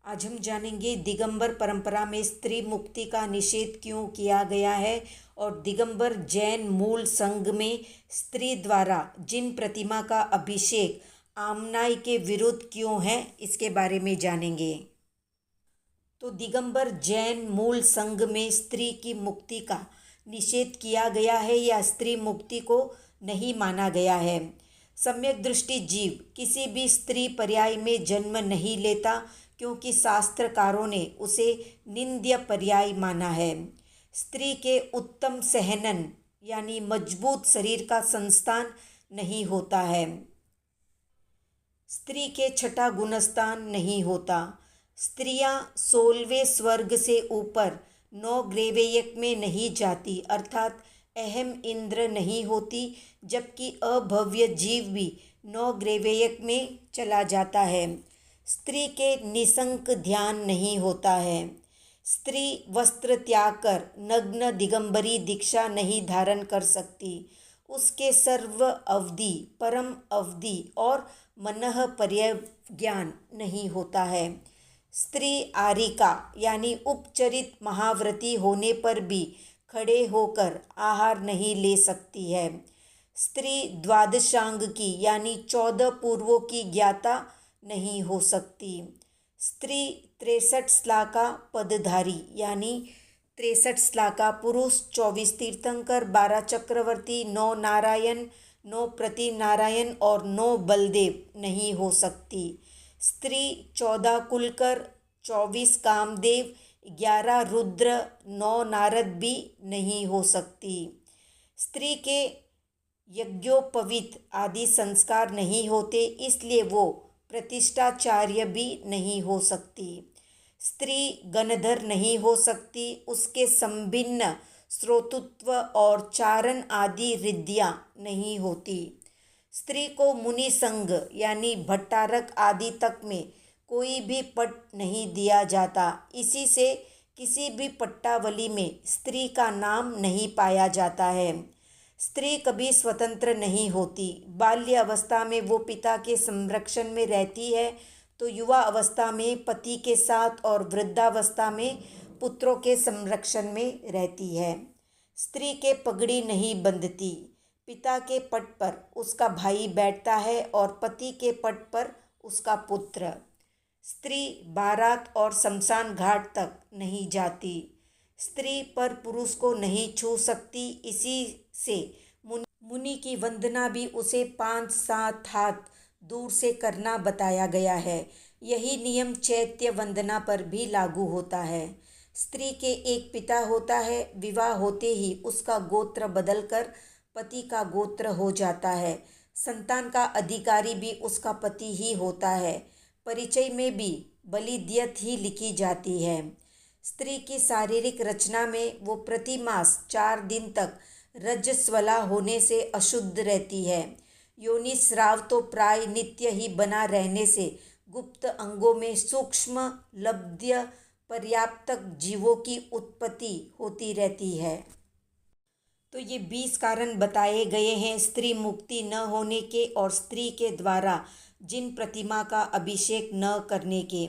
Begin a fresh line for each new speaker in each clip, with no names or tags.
आज हम जानेंगे दिगंबर परंपरा में स्त्री मुक्ति का निषेध क्यों किया गया है और दिगंबर जैन मूल संघ में स्त्री द्वारा जिन प्रतिमा का अभिषेक आमनाई के विरुद्ध क्यों है, इसके बारे में जानेंगे। तो दिगंबर जैन मूल संघ में स्त्री की मुक्ति का निषेध किया गया है या स्त्री मुक्ति को नहीं माना गया है। सम्यक दृष्टि जीव किसी भी स्त्री पर्याय में जन्म नहीं लेता, क्योंकि शास्त्रकारों ने उसे निंद्य पर्याय माना है। स्त्री के उत्तम सहनन यानी मजबूत शरीर का संस्थान नहीं होता है। स्त्री के छठा गुणस्थान नहीं होता। स्त्रियां 16वें स्वर्ग से ऊपर 9 ग्रेवेयक में नहीं जाती, अर्थात अहम इंद्र नहीं होती, जबकि अभव्य जीव भी 9 ग्रेवेयक में चला जाता है। स्त्री के निसंक ध्यान नहीं होता है। स्त्री वस्त्र त्याग कर नग्न दिगंबरी दीक्षा नहीं धारण कर सकती। उसके सर्व अवधि परम अवधि और मनः पर्यज्ञान नहीं होता है। स्त्री आरिका यानी उपचरित महाव्रती होने पर भी खड़े होकर आहार नहीं ले सकती है। स्त्री द्वादशांग की यानी 14 पूर्वों की ज्ञाता नहीं हो सकती। स्त्री 63 श्लाका पदधारी यानी 63 श्लाका पुरुष, 24 तीर्थंकर, 12 चक्रवर्ती, 9 नारायण, 9 प्रति नारायण और 9 बलदेव नहीं हो सकती। स्त्री 14 कुलकर, 24 कामदेव, 11 रुद्र, 9 नारद भी नहीं हो सकती। स्त्री के यज्ञोपवीत आदि संस्कार नहीं होते, इसलिए वो प्रतिष्ठाचार्य भी नहीं हो सकती। स्त्री गणधर नहीं हो सकती। उसके संभिन्न श्रोतृत्व और चारण आदि रिद्धियाँ नहीं होती। स्त्री को मुनि संघ यानी भट्टारक आदि तक में कोई भी पट नहीं दिया जाता। इसी से किसी भी पट्टावली में स्त्री का नाम नहीं पाया जाता है। स्त्री कभी स्वतंत्र नहीं होती। बाल्य अवस्था में वो पिता के संरक्षण में रहती है, तो युवा अवस्था में पति के साथ और वृद्धावस्था में पुत्रों के संरक्षण में रहती है। स्त्री के पगड़ी नहीं बंधती। पिता के पट पर उसका भाई बैठता है और पति के पट पर उसका पुत्र। स्त्री बारात और शमशान घाट तक नहीं जाती। स्त्री पर पुरुष को नहीं छू सकती। इसी से मुनि की वंदना भी उसे 5-7 हाथ दूर से करना बताया गया है। यही नियम चैत्य वंदना पर भी लागू होता है। स्त्री के एक पिता होता है। विवाह होते ही उसका गोत्र बदलकर पति का गोत्र हो जाता है। संतान का अधिकारी भी उसका पति ही होता है। परिचय में भी बलिद्यत ही लिखी जाती है। स्त्री की शारीरिक रचना में वो प्रति मास 4 दिन तक रजस्वला होने से अशुद्ध रहती है। योनि स्राव तो प्राय नित्य ही बना रहने से गुप्त अंगों में सूक्ष्म लब्ध्य पर्याप्त जीवों की उत्पत्ति होती रहती है। तो ये 20 कारण बताए गए हैं स्त्री मुक्ति न होने के और स्त्री के द्वारा जिन प्रतिमा का अभिषेक न करने के।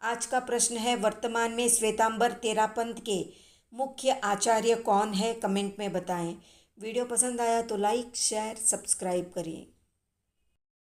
आज का प्रश्न है, वर्तमान में श्वेतांबर तेरापंथ के मुख्य आचार्य कौन है? कमेंट में बताएं। वीडियो पसंद आया तो लाइक, शेयर, सब्सक्राइब करिए।